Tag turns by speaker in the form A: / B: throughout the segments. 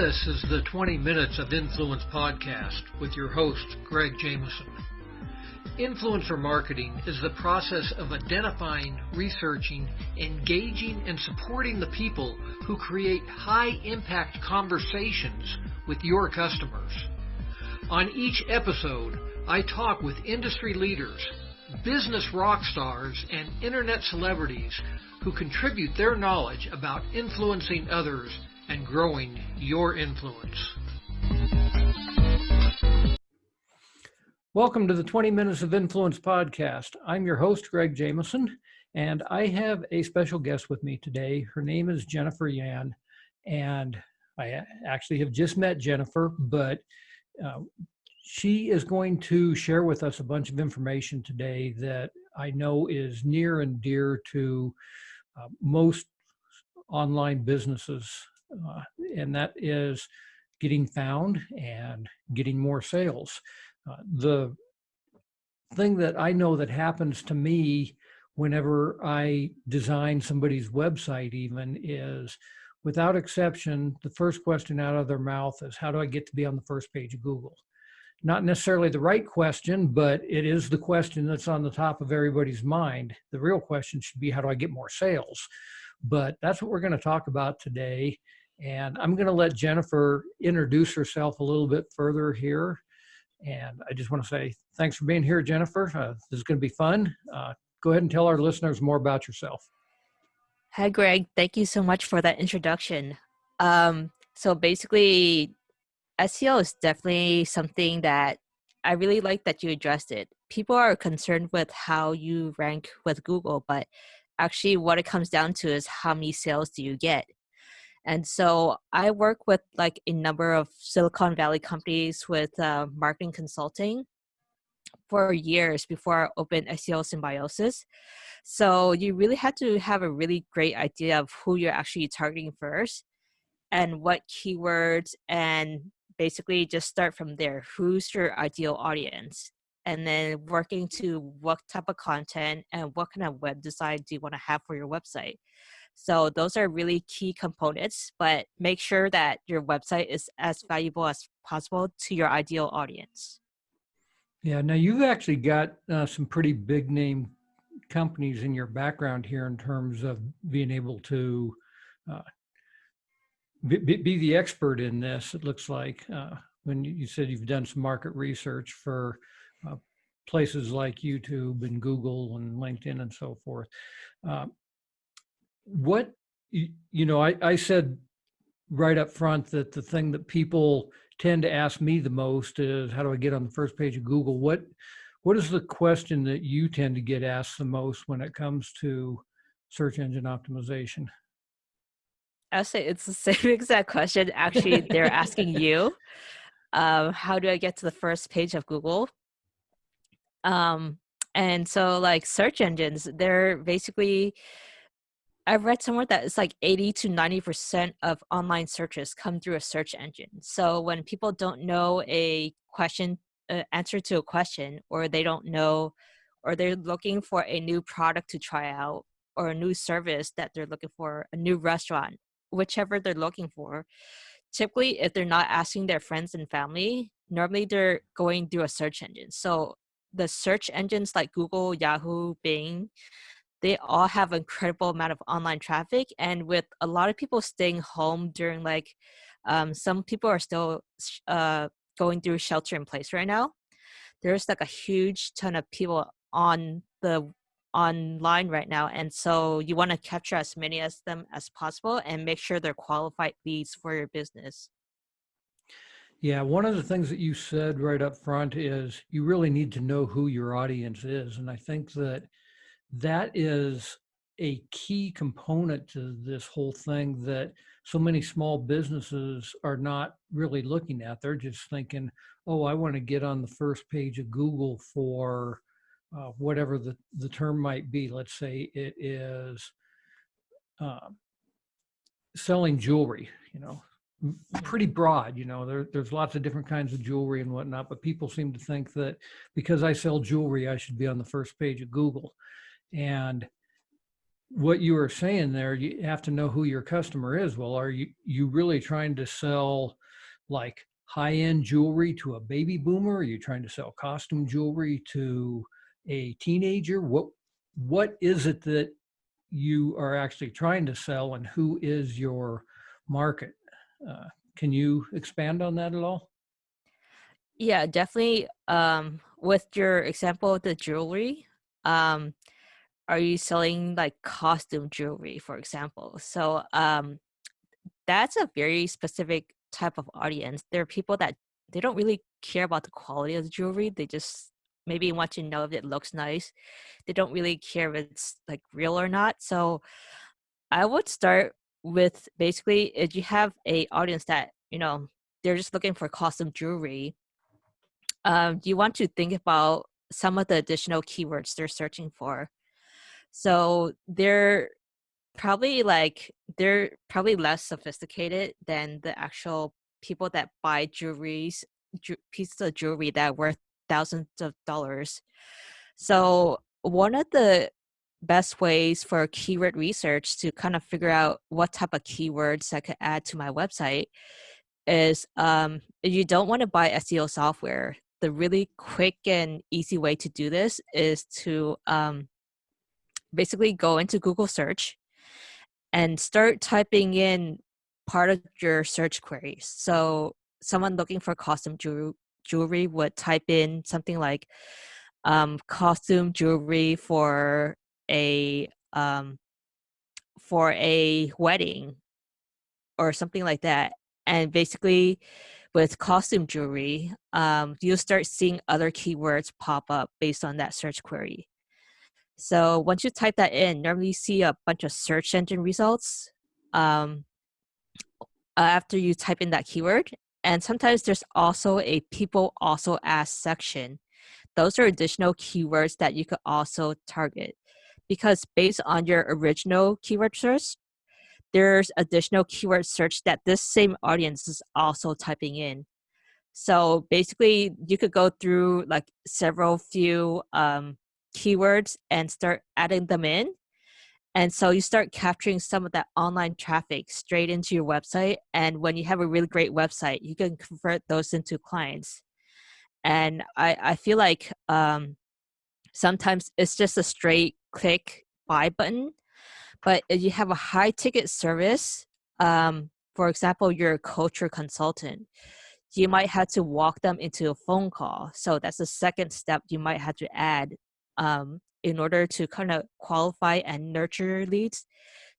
A: This is the 20 Minutes of Influence podcast with your host, Greg Jameson. Influencer marketing is the process of identifying, researching, engaging, and supporting the people who create high-impact conversations with your customers. On each episode, I talk with industry leaders, business rock stars, and internet celebrities who contribute their knowledge about influencing others and growing your influence. Welcome to the 20 Minutes of Influence podcast. I'm your host, Greg Jameson, and I have a special guest with me today. Her name is Jennifer Yan, and I actually have just met Jennifer, but she is going to share with us a bunch of information today that I know is near and dear to most online businesses. And that is getting found and getting more sales. The thing that I know that happens to me whenever I design somebody's website even is, without exception, the first question out of their mouth is, how do I get to be on the first page of Google? Not necessarily the right question, but it is the question that's on the top of everybody's mind. The real question should be, how do I get more sales? But that's what we're going to talk about today. And I'm going to let Jennifer introduce herself a little bit further here. And I just want to say thanks for being here, Jennifer. This is going to be fun. Go ahead and tell our listeners more about yourself.
B: Hi, Greg. Thank you so much for that introduction. So basically, SEO is definitely something that I really like that you addressed it. People are concerned with how you rank with Google, but actually what it comes down to is how many sales do you get. And so I work with like a number of Silicon Valley companies with marketing consulting for years before I opened SEO Symbiosis. So you really had to have a really great idea of who you're actually targeting first and what keywords, and basically just start from there. Who's your ideal audience? And then working to what type of content and what kind of web design do you want to have for your website. So those are really key components, but make sure that your website is as valuable as possible to your ideal audience.
A: Yeah, now you've actually got some pretty big name companies in your background here in terms of being able to be the expert in this. It looks like when you said you've done some market research for places like YouTube and Google and LinkedIn and so forth. What, I said right up front that the thing that people tend to ask me the most is, how do I get on the first page of Google? What is the question that you tend to get asked the most when it comes to search engine optimization?
B: I'll say it's the same exact question. Actually, they're asking you, how do I get to the first page of Google? And so like search engines, they're basically, I've read somewhere that it's like 80 to 90% of online searches come through a search engine. So when people don't know a question, answer to a question, or they don't know, or they're looking for a new product to try out, or a new service that they're looking for, a new restaurant, whichever they're looking for, typically if they're not asking their friends and family, normally they're going through a search engine. So the search engines like Google, Yahoo, Bing, they all have an incredible amount of online traffic. And with a lot of people staying home during some people are still going through shelter in place right now. There's like a huge ton of people on the online right now. And so you want to capture as many of them as possible and make sure they're qualified leads for your business.
A: Yeah, one of the things that you said right up front is you really need to know who your audience is. And I think that is a key component to this whole thing that so many small businesses are not really looking at. They're just thinking, oh, I want to get on the first page of Google for whatever the term might be. Let's say it is selling jewelry, pretty broad, there's lots of different kinds of jewelry and whatnot, but people seem to think that because I sell jewelry, I should be on the first page of Google. And what you were saying there, you have to know who your customer is. Well, are you really trying to sell like high-end jewelry to a baby boomer? Are you trying to sell costume jewelry to a teenager? What is it that you are actually trying to sell, and who is your market? Uh, can you expand on that at all?
B: Yeah, definitely. With your example of the jewelry, um, are you selling like costume jewelry, for example? So that's a very specific type of audience. There are people that they don't really care about the quality of the jewelry. They just maybe want to know if it looks nice. They don't really care if it's like real or not. So I would start with basically if you have a audience that, they're just looking for costume jewelry, you want to think about some of the additional keywords they're searching for. So they're probably less sophisticated than the actual people that buy pieces of jewelry that are worth thousands of dollars. So one of the best ways for keyword research to kind of figure out what type of keywords I could add to my website is, if you don't want to buy SEO software, the really quick and easy way to do this is to basically go into Google search and start typing in part of your search queries. So someone looking for jewelry would type in something like costume jewelry a um, for a wedding or something like that. And basically, with costume jewelry, you'll start seeing other keywords pop up based on that search query. So once you type that in, normally you see a bunch of search engine results. Um, after you type in that keyword. And sometimes there's also a people also ask section. Those are additional keywords that you could also target, because based on your original keyword search, there's additional keyword search that this same audience is also typing in. So basically, you could go through like several few keywords and start adding them in, and so you start capturing some of that online traffic straight into your website. And when you have a really great website, you can convert those into clients. And I feel like sometimes it's just a straight click buy button. But if you have a high ticket service, for example, you're a culture consultant, you might have to walk them into a phone call. So that's the second step you might have to add, in order to kind of qualify and nurture leads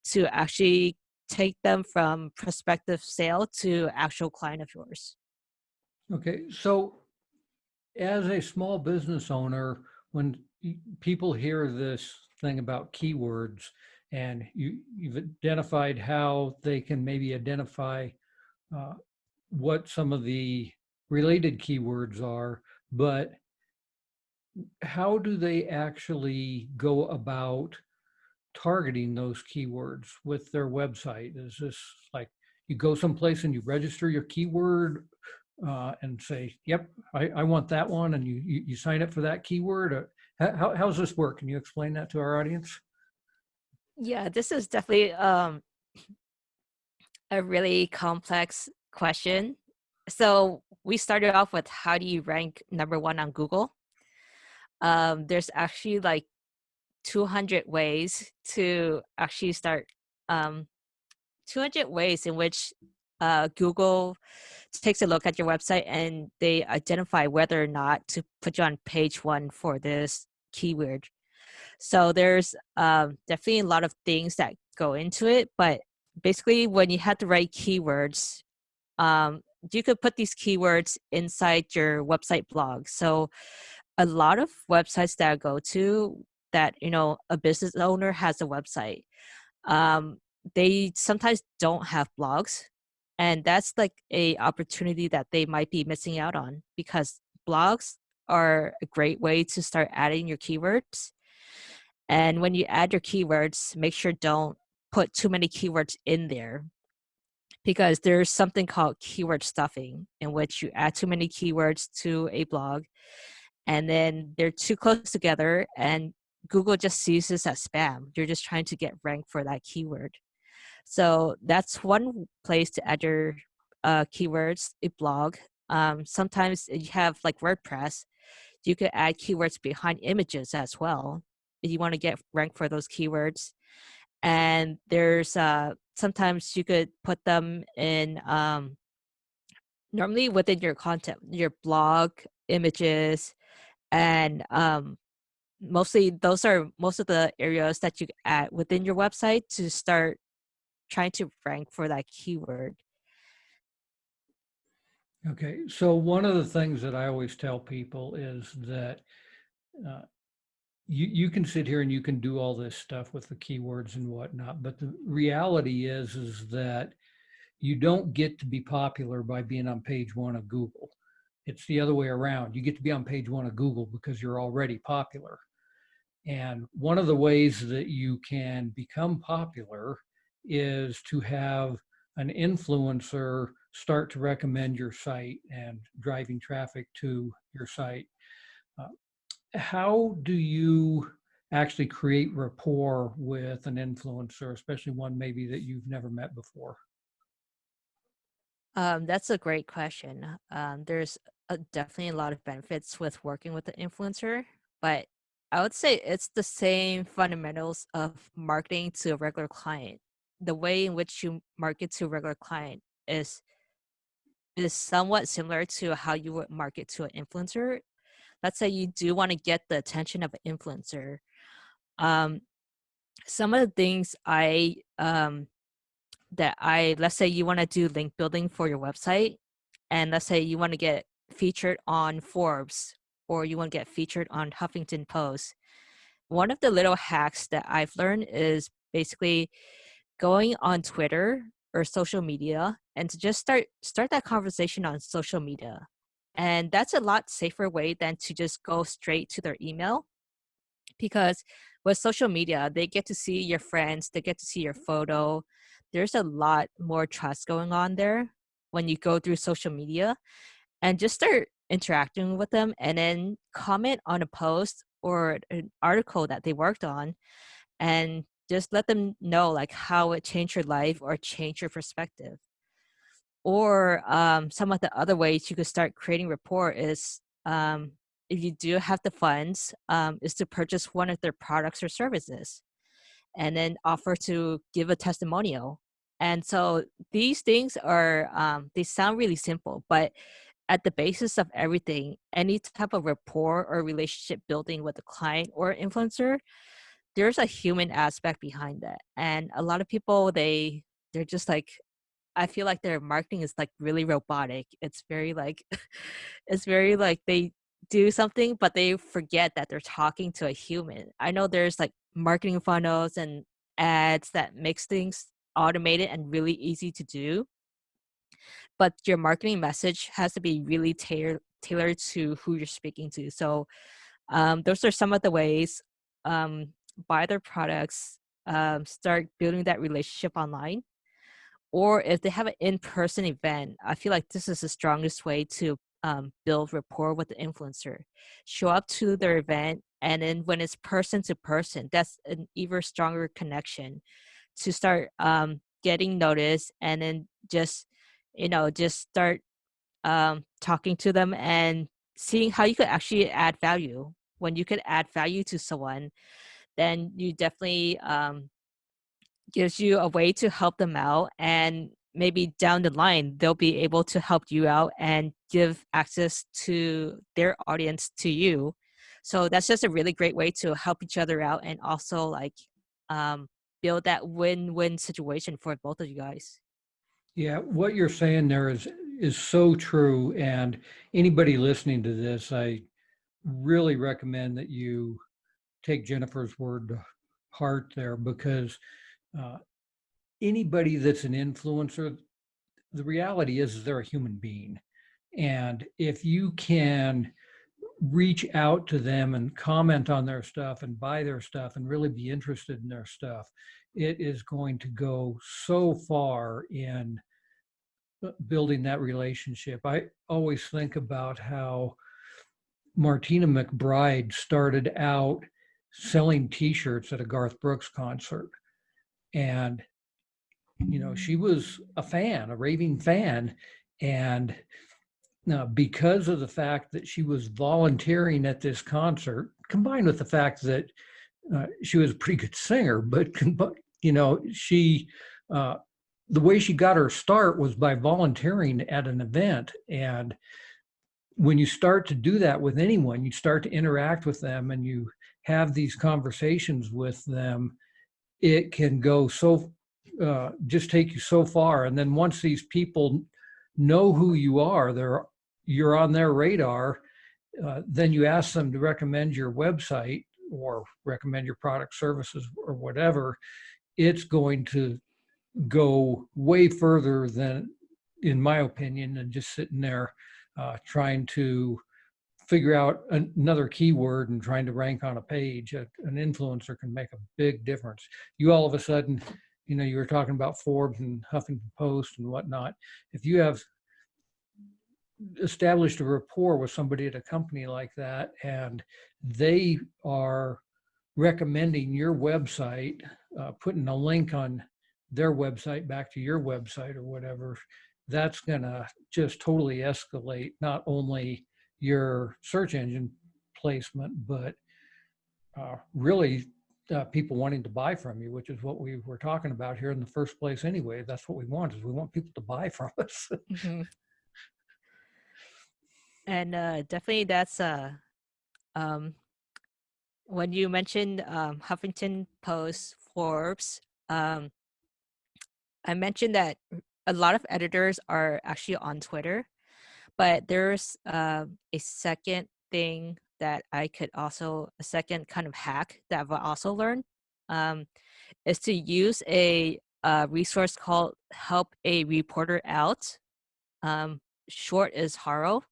B: to actually take them from prospective sale to actual client of yours.
A: Okay, so as a small business owner, when people hear this thing about keywords, and you've identified how they can maybe identify uh, what some of the related keywords are, but how do they actually go about targeting those keywords with their website? Is this like you go someplace and you register your keyword and say, "Yep, I want that one," and you sign up for that keyword? How's this work? Can you explain that to our audience?
B: Yeah, this is definitely a really complex question. So we started off with, how do you rank number one on Google? There's actually like 200 ways to actually start, um, 200 ways in which Google takes a look at your website and they identify whether or not to put you on page one for this keyword. So there's definitely a lot of things that go into it, but basically when you have the right keywords, um, you could put these keywords inside your website blog. So a lot of websites that I go to, that a business owner has a website, um, they sometimes don't have blogs, and that's like a opportunity that they might be missing out on, because blogs are a great way to start adding your keywords. And when you add your keywords, make sure don't put too many keywords in there, because there's something called keyword stuffing, in which you add too many keywords to a blog and then they're too close together, and Google just sees this as spam. You're just trying to get ranked for that keyword. So that's one place to add your keywords, a blog. Sometimes you have like WordPress, you could add keywords behind images as well if you want to get ranked for those keywords. And there's sometimes you could put them in normally within your content, your blog, images, and mostly those are most of the areas that you add within your website to start trying to rank for that keyword.
A: Okay, so one of the things that I always tell people is that uh, you can sit here and you can do all this stuff with the keywords and whatnot, but the reality is that you don't get to be popular by being on page one of Google. It's the other way around. You get to be on page one of Google because you're already popular. And one of the ways that you can become popular is to have an influencer start to recommend your site and driving traffic to your site. Uh, how do you actually create rapport with an influencer, especially one maybe that you've never met before?
B: That's a great question. There's definitely a lot of benefits with working with the influencer, but I would say it's the same fundamentals of marketing to a regular client. The way in which you market to a regular client is somewhat similar to how you would market to an influencer. Let's say you do want to get the attention of an influencer. Um, some of the things let's say you want to do link building for your website, and let's say you want to get featured on Forbes or you want to get featured on Huffington Post. One of the little hacks that I've learned is basically going on Twitter or social media and to just start that conversation on social media. And that's a lot safer way than to just go straight to their email, because with social media, they get to see your friends, they get to see your photo. There's a lot more trust going on there when you go through social media, and just start interacting with them and then comment on a post or an article that they worked on, and just let them know like how it changed your life or changed your perspective. Or some of the other ways you could start creating rapport is, if you do have the funds, is to purchase one of their products or services and then offer to give a testimonial. And so these things are, they sound really simple, but at the basis of everything, any type of rapport or relationship building with a client or influencer, there's a human aspect behind that. And a lot of people, they're just like, I feel like their marketing is like really robotic. It's very like it's very like they do something but they forget that they're talking to a human. I know there's like marketing funnels and ads that makes things automated and really easy to do, but your marketing message has to be really tailored to who you're speaking to. So those are some of the ways. Buy their products, start building that relationship online, or if they have an in-person event. I feel like this is the strongest way to build rapport with the influencer. Show up to their event, and then when it's person to person, that's an even stronger connection to start getting noticed, and then just just start talking to them and seeing how you could actually add value. When you could add value to someone, then you definitely gives you a way to help them out, and maybe down the line they'll be able to help you out and give access to their audience to you. So that's just a really great way to help each other out, and also like um, build that win-win situation for both of you guys.
A: Yeah, what you're saying there is so true. And anybody listening to this, I really recommend that you take Jennifer's word to heart there, because uh, anybody that's an influencer, the reality is they're a human being. And if you can reach out to them and comment on their stuff and buy their stuff and really be interested in their stuff, it is going to go so far in building that relationship. I always think about how Martina McBride started out selling T-shirts at a Garth Brooks concert. And, she was a fan, a raving fan. And because of the fact that she was volunteering at this concert, combined with the fact that she was a pretty good singer, but she the way she got her start was by volunteering at an event. And when you start to do that with anyone, you start to interact with them and you have these conversations with them, it can go just take you so far. And then once these people know who you are, you're on their radar, then you ask them to recommend your website or recommend your product, services, or whatever. It's going to go way further than, in my opinion, than just sitting there trying to figure out another keyword and trying to rank on a page. An influencer can make a big difference. You all of a sudden, you were talking about Forbes and Huffington Post and whatnot. If you have established a rapport with somebody at a company like that and they are recommending your website, putting a link on their website back to your website or whatever, that's going to just totally escalate not only your search engine placement, but really people wanting to buy from you, which is what we were talking about here in the first place anyway. That's what we want, is we want people to buy from us.
B: Mm-hmm. And definitely that's when you mentioned Huffington Post, Forbes, I mentioned that a lot of editors are actually on Twitter, but there's a second thing that a second kind of hack that I've also learned, is to use a resource called Help a Reporter Out. Short is HARO.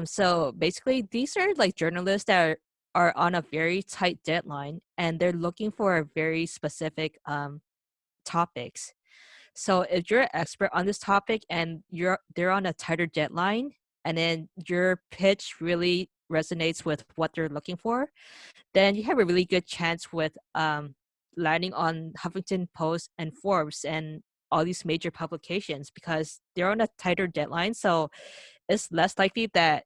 B: So basically, these are like journalists that are on a very tight deadline, and they're looking for a very specific topics. So if you're an expert on this topic and they're on a tighter deadline, and then your pitch really resonates with what they're looking for, then you have a really good chance with landing on Huffington Post and Forbes and all these major publications, because they're on a tighter deadline. So it's less likely that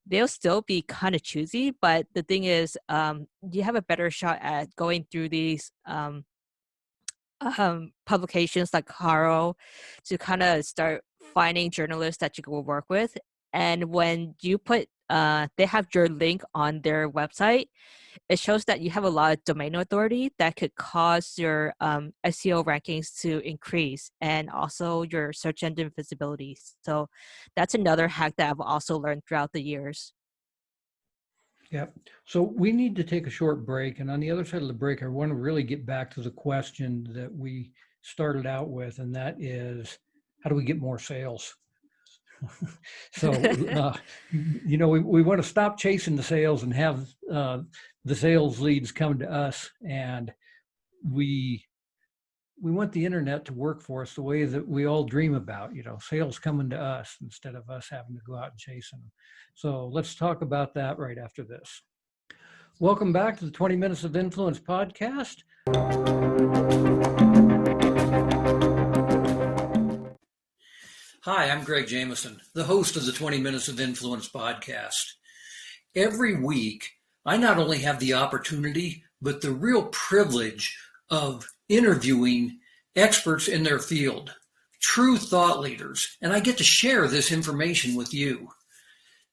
B: they'll still be kind of choosy, but the thing is, you have a better shot at going through these publications like Haro to kind of start finding journalists that you can work with. And when you put they have your link on their website, it shows that you have a lot of domain authority that could cause your SEO rankings to increase, and also your search engine visibility. So that's another hack that I've also learned throughout the years.
A: Yep. So we need to take a short break. And on the other side of the break, I want to really get back to the question that we started out with, and that is, how do we get more sales? So, we want to stop chasing the sales and have the sales leads come to us. And we want the internet to work for us the way that we all dream about, sales coming to us instead of us having to go out and chasing them. So let's talk about that right after this. Welcome back to the 20 Minutes of Influence podcast. Hi, I'm Greg Jameson, the host of the 20 Minutes of Influence podcast. Every week, I not only have the opportunity, but the real privilege of interviewing experts in their field, true thought leaders, and I get to share this information with you.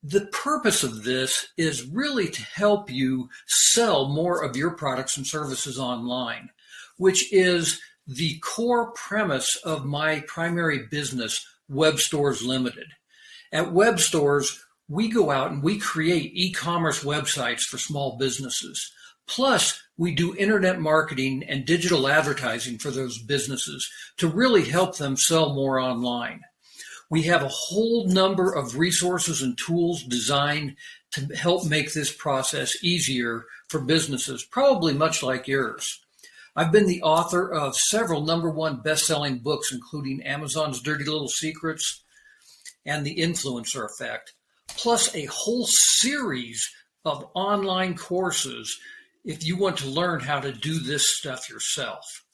A: The purpose of this is really to help you sell more of your products and services online, which is the core premise of my primary business, Web Stores Limited. At Web Stores, we go out and we create e-commerce websites for small businesses. Plus, we do internet marketing and digital advertising for those businesses to really help them sell more online. We have a whole number of resources and tools designed to help make this process easier for businesses, probably much like yours. I've been the author of several #1 best-selling books, including Amazon's Dirty Little Secrets and The Influencer Effect, plus a whole series of online courses if you want to learn how to do this stuff yourself.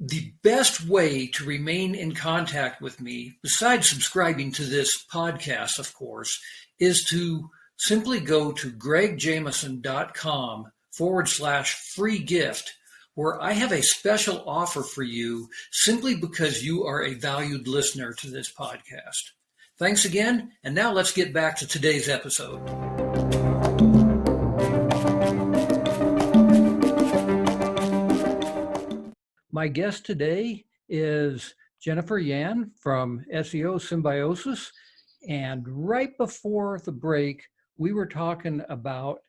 A: The best way to remain in contact with me, besides subscribing to this podcast, of course, is to simply go to gregjameson.com/free gift, where I have a special offer for you simply because you are a valued listener to this podcast. Thanks again, and now let's get back to today's episode. My guest today is Jennifer Yan from SEO Symbiosis. And right before the break, we were talking about,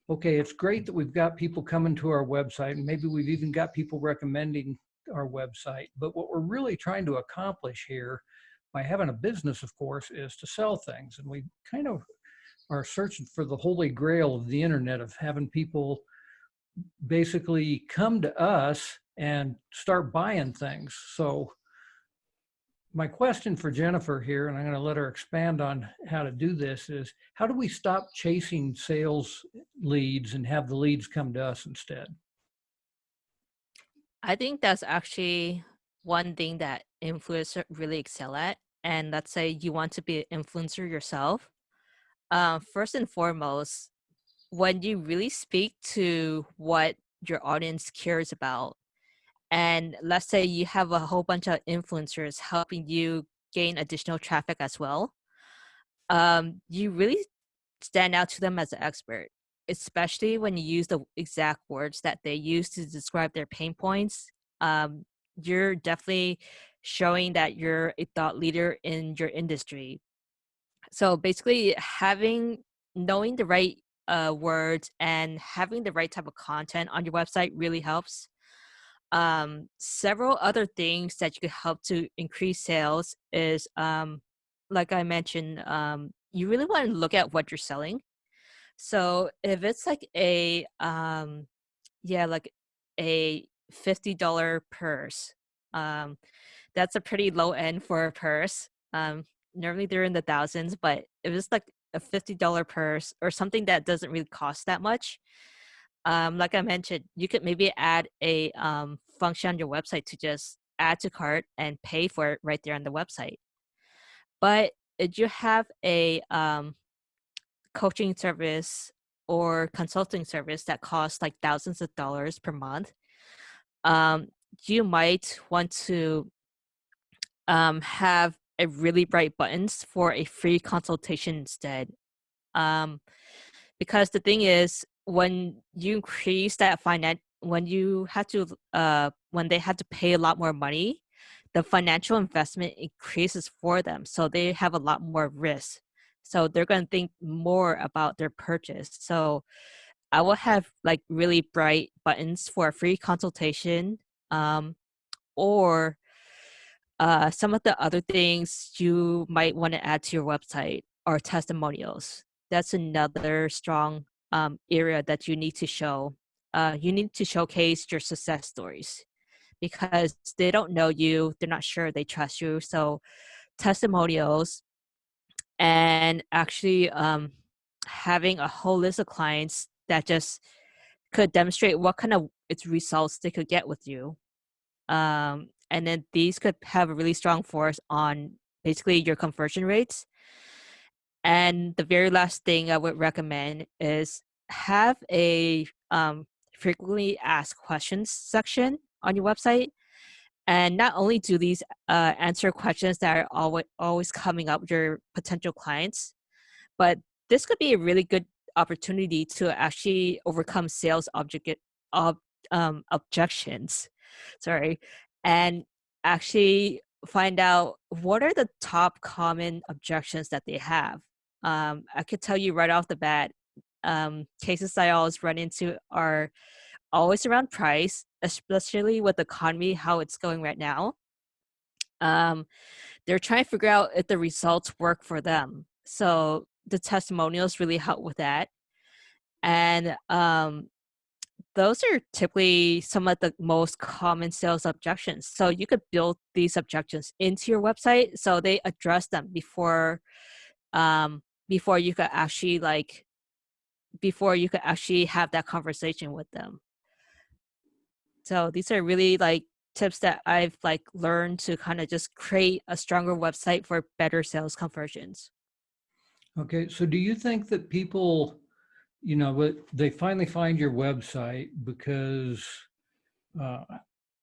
A: okay, it's great that we've got people coming to our website, and maybe we've even got people recommending our website. But what we're really trying to accomplish here by having a business, of course, is to sell things. And we kind of are searching for the holy grail of the internet, of having people basically come to us and start buying things. So my question for Jennifer here, and I'm going to let her expand on how to do this, is how do we stop chasing sales leads and have the leads come to us instead?
B: I think that's actually one thing that influencers really excel at. And let's say you want to be an influencer yourself. First and foremost, when you really speak to what your audience cares about, and let's say you have a whole bunch of influencers helping you gain additional traffic as well, you really stand out to them as an expert, especially when you use the exact words that they use to describe their pain points. Um, you're definitely showing that you're a thought leader in your industry. So basically, knowing the right words and having the right type of content on your website really helps. Several other things that you could help to increase sales is, like I mentioned, you really want to look at what you're selling. So if it's like like a $50 purse, um, that's a pretty low end for a purse. Normally they're in the thousands, but if it's like a $50 purse or something that doesn't really cost that much, like I mentioned, you could maybe add a function on your website to just add to cart and pay for it right there on the website. But if you have a coaching service or consulting service that costs like thousands of dollars per month, um, you might want to have a really bright buttons for a free consultation instead. Um, because the thing is, when you increase that when they had to pay a lot more money, the financial investment increases for them, so they have a lot more risk. So they're going to think more about their purchase. So I will have like really bright buttons for a free consultation, or some of the other things you might want to add to your website are testimonials. That's another strong area that you need to show. You need to showcase your success stories because they don't know you, they're not sure they trust you. So testimonials and actually having a whole list of clients that just could demonstrate what kind of its results they could get with you. And then these could have a really strong force on basically your conversion rates. And the very last thing I would recommend is have a frequently asked questions section on your website. And not only do these answer questions that are always coming up with your potential clients, but this could be a really good opportunity to actually overcome ob, objections. Sorry, and actually find out what are the top common objections that they have. I could tell you right off the bat, cases I always run into are always around price, especially with the economy, how it's going right now. Um, they're trying to figure out if the results work for them. So the testimonials really help with that. And those are typically some of the most common sales objections. So you could build these objections into your website so they address them before you could actually like before you could actually have that conversation with them. So these are really like tips that I've like learned to kind of just create a stronger website for better sales conversions.
A: Okay, so do you think that people, they finally find your website because, uh,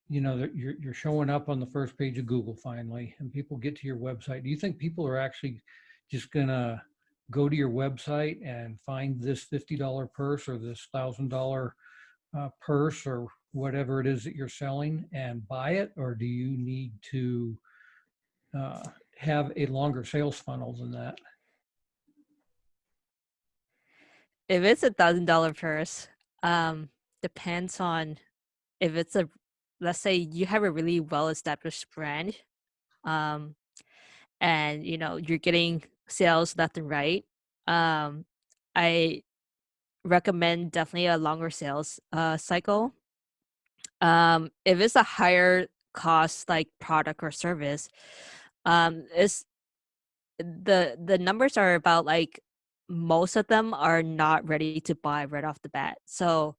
A: that you're showing up on the first page of Google finally, and people get to your website. Do you think people are actually just gonna go to your website and find this $50 purse or this $1,000 purse or whatever it is that you're selling and buy it, or do you need to uh, have a longer sales funnel than that?
B: If it's $1,000 purse, depends on if it's a, let's say you have a really well established brand, um, and you're getting sales left and right. Um, I recommend definitely a longer sales cycle. If it's a higher cost like product or service, it's the numbers are about like most of them are not ready to buy right off the bat. So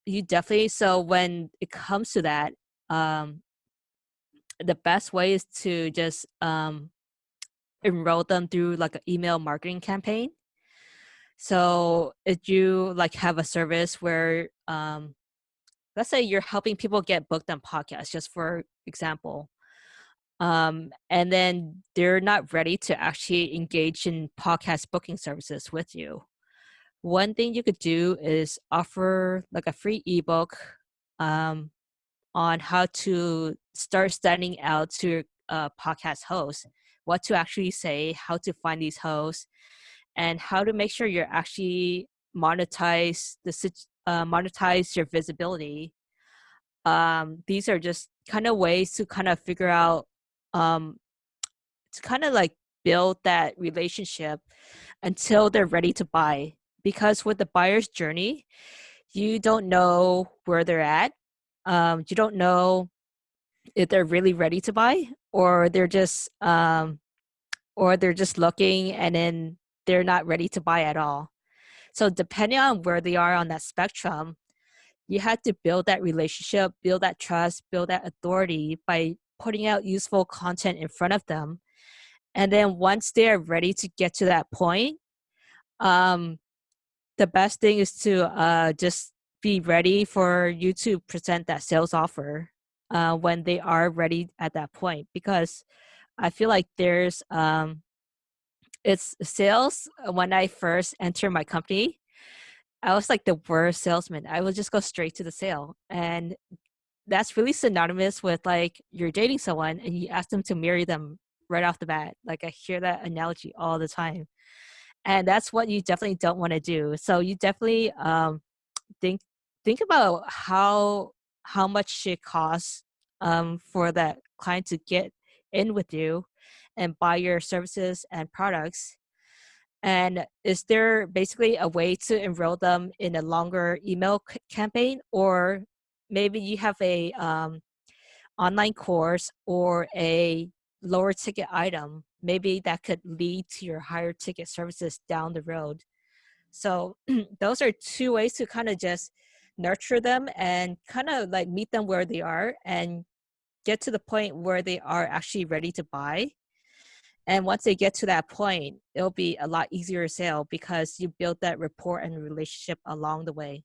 B: you definitely, so when it comes to that, um the best way is to just enroll them through like an email marketing campaign. So if you like have a service where let's say you're helping people get booked on podcasts, just for example, and then they're not ready to actually engage in podcast booking services with you. One thing you could do is offer like a free ebook um, on how to start standing out to podcast hosts, what to actually say, how to find these hosts, and how to make sure you're actually monetize your visibility. These are just kind of ways to kind of figure out, um, to kind of like build that relationship until they're ready to buy. Because with the buyer's journey, you don't know where they're at. You don't know if they're really ready to buy, or they're just looking and then they're not ready to buy at all. So depending on where they are on that spectrum, you had to build that relationship, build that trust, build that authority by putting out useful content in front of them. And then once they're ready to get to that point, um, the best thing is to just be ready for you to present that sales offer when they are ready at that point. Because I feel like it's sales. When I first entered my company, I was like the worst salesman. I would just go straight to the sale. And that's really synonymous with like you're dating someone and you ask them to marry them right off the bat. Like I hear that analogy all the time. And that's what you definitely don't want to do. So you definitely think think about how much it costs for that client to get in with you and buy your services and products. And is there basically a way to enroll them in a longer email campaign, or maybe you have a online course or a lower ticket item, maybe that could lead to your higher ticket services down the road. So those are two ways to kind of just nurture them and kind of like meet them where they are and get to the point where they are actually ready to buy. And once they get to that point, it'll be a lot easier to sell because you build that rapport and relationship along the way.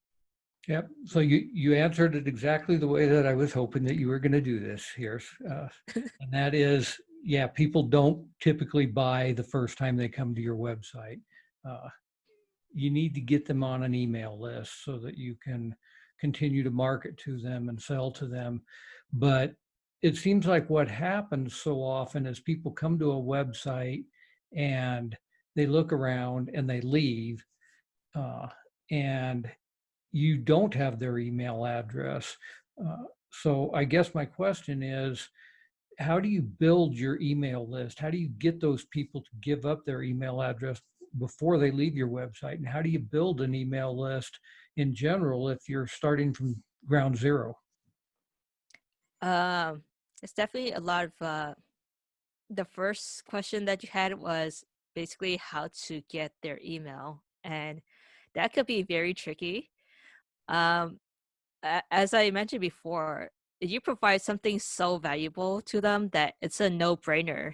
A: Yep. So you answered it exactly the way that I was hoping that you were going to do this here. And that is, yeah, people don't typically buy the first time they come to your website. Uh, you need to get them on an email list so that you can continue to market to them and sell to them. But it seems like what happens so often is people come to a website and they look around and they leave. Uh, and you don't have their email address. So I guess my question is, how do you build your email list? How do you get those people to give up their email address before they leave your website? And how do you build an email list in general if you're starting from ground zero?
B: Um, it's definitely a lot of the first question that you had was basically how to get their email. and that could be very tricky. Um, as I mentioned before, you provide something so valuable to them that it's a no-brainer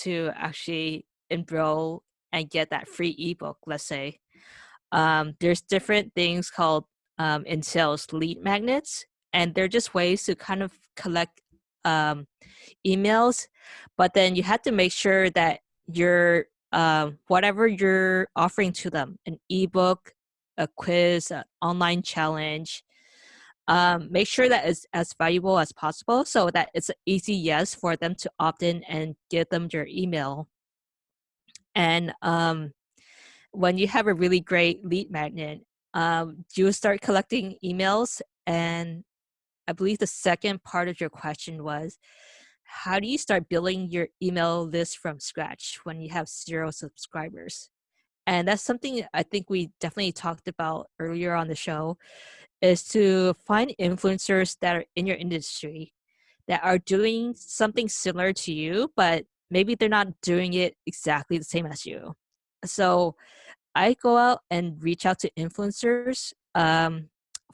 B: to actually enroll and get that free ebook, let's say. There's different things called in sales lead magnets, and they're just ways to kind of collect um, emails, but then you have to make sure that your whatever you're offering to them, an ebook, a quiz, an online challenge, make sure that it's as valuable as possible so that it's an easy yes for them to opt in and give them your email. And when you have a really great lead magnet, you start collecting emails. And I believe the second part of your question was, how do you start building your email list from scratch when you have 0 subscribers? And that's something I think we definitely talked about earlier on the show, is to find influencers that are in your industry that are doing something similar to you, but maybe they're not doing it exactly the same as you. So I go out and reach out to influencers.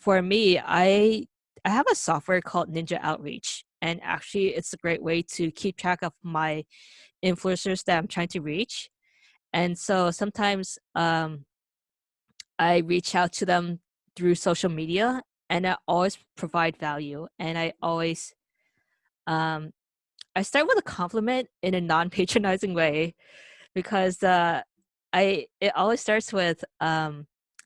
B: For me, I have a software called Ninja Outreach, and actually, it's a great way to keep track of my influencers that I'm trying to reach. And so sometimes I reach out to them through social media, and I always provide value. And um, I start with a compliment in a non-patronizing way, because it always starts with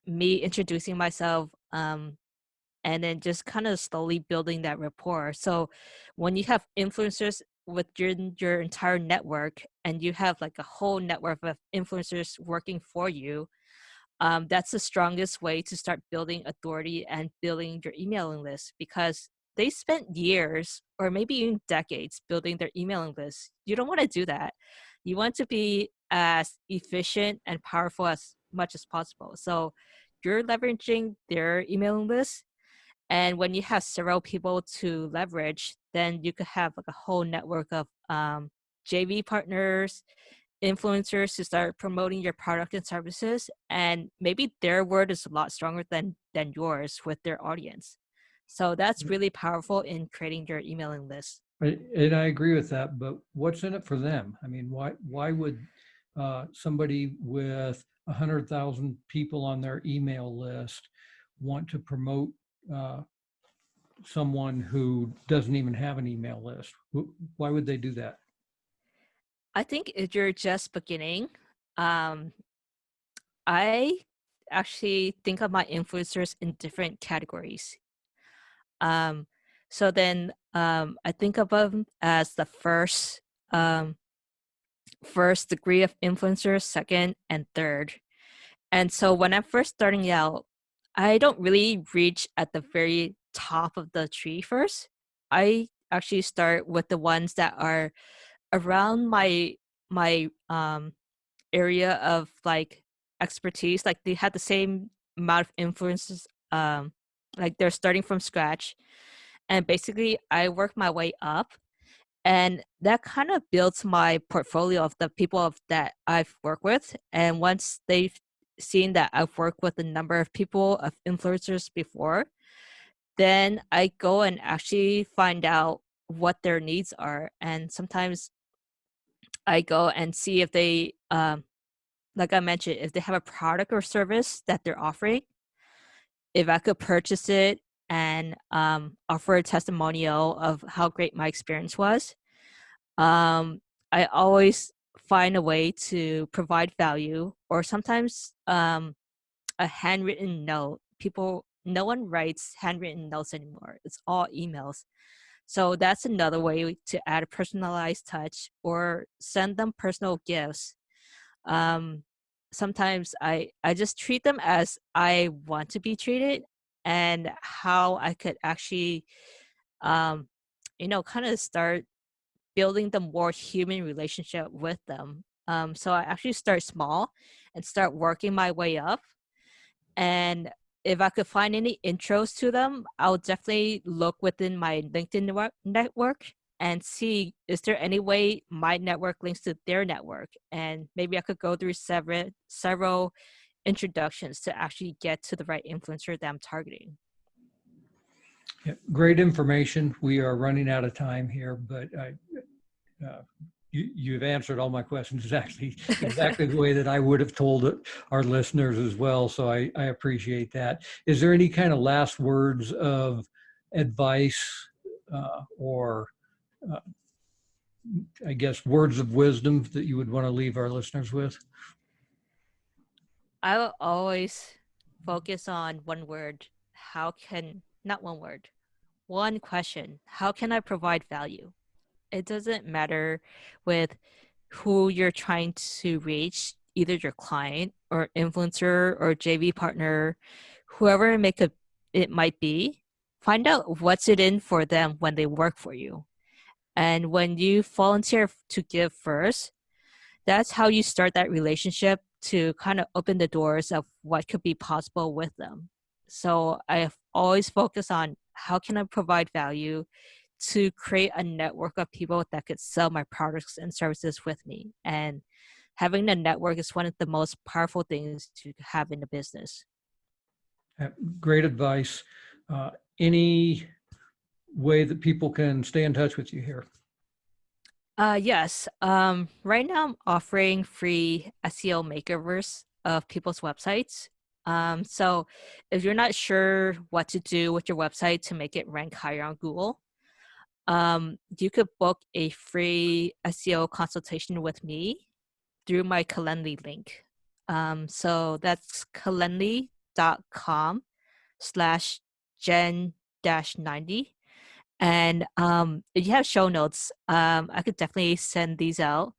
B: me introducing myself, and then just kind of slowly building that rapport. So when you have influencers with your entire network, and you have like a whole network of influencers working for you, that's the strongest way to start building authority and building your emailing list, because they spent years or maybe even decades building their emailing list. You don't want to do that. You want to be as efficient and powerful as much as possible. So you're leveraging their emailing list. And when you have several people to leverage, then you could have like a whole network of JV partners, influencers to start promoting your product and services, and maybe their word is a lot stronger than yours with their audience. So that's really powerful in creating your emailing list.
A: And I agree with that, but what's in it for them? I mean, why would somebody with 100,000 people on their email list want to promote uh, someone who doesn't even have an email list? Why would they do that?
B: I think if you're just beginning, um, I actually think of my influencers in different categories. Um, so then I think of them as the um, first degree of influencers, second and third. And so when I'm first starting out, I don't really reach at the very top of the tree first. I actually start with the ones that are around my area of like expertise. Like they have the same amount of influences. Like they're starting from scratch, and basically I work my way up, and that kind of builds my portfolio of the people that I've worked with. And once they've seen that I've worked with a number of people of influencers before, then I go and actually find out what their needs are. And sometimes I go and see if they like I mentioned, if they have a product or service that they're offering, if I could purchase it and offer a testimonial of how great my experience was. I always find a way to provide value, or sometimes a handwritten note. No one writes handwritten notes anymore. It's all emails. So that's another way to add a personalized touch or send them personal gifts. Um, Sometimes I just treat them as I want to be treated, and how I could actually, um, kind of start building the more human relationship with them. So I actually start small and start working my way up. And if I could find any intros to them, I'll definitely look within my LinkedIn network and see, is there any way my network links to their network? And maybe I could go through several introductions to actually get to the right influencer that I'm targeting.
A: Yeah, great information. We are running out of time here, but you've answered all my questions exactly the way that I would have told our listeners as well. So I appreciate that. Is there any kind of last words of advice or I guess words of wisdom that you would want to leave our listeners with?
B: I will always focus on one question. How can I provide value? It doesn't matter with who you're trying to reach, either your client or influencer or JV partner, whoever it might be. Find out what's it in for them when they work for you. And when you volunteer to give first, that's how you start that relationship to kind of open the doors of what could be possible with them. So I've always focused on how can I provide value to create a network of people that could sell my products and services with me. And having a network is one of the most powerful things to have in the business.
A: Great advice. Any way that people can stay in touch with you here?
B: Yes. Right now I'm offering free SEO makeovers of people's websites. So if you're not sure what to do with your website to make it rank higher on Google, you could book a free SEO consultation with me through my Calendly link. So that's calendly.com/gen-90. And if you have show notes, I could definitely send these out.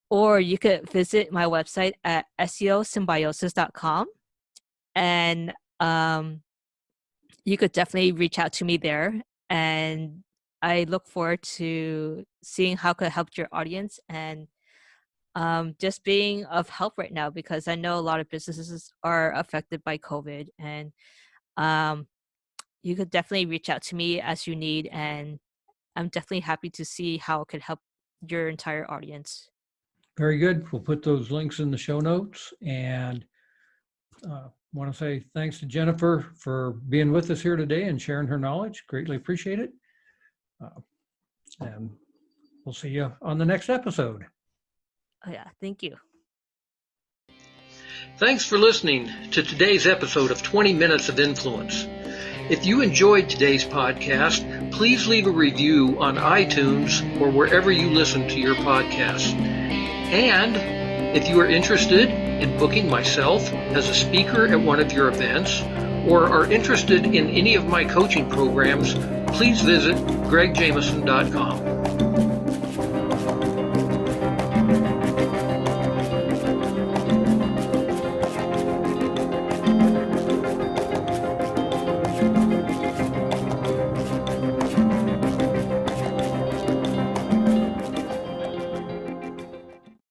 B: Or you could visit my website at seosymbiosis.com. And you could definitely reach out to me there. And I look forward to seeing how I could help your audience and just being of help right now, because I know a lot of businesses are affected by COVID, and you could definitely reach out to me as you need, and I'm definitely happy to see how it could help your entire audience.
A: Very good. We'll put those links in the show notes, and want to say thanks to Jennifer for being with us here today and sharing her knowledge. Greatly appreciate it. And we'll see you on the next episode.
B: Oh yeah, thank you.
A: Thanks for listening to today's episode of 20 Minutes of Influence. If you enjoyed today's podcast, please leave a review on iTunes or wherever you listen to your podcasts. And if you are interested in booking myself as a speaker at one of your events or are interested in any of my coaching programs, please visit gregjameson.com.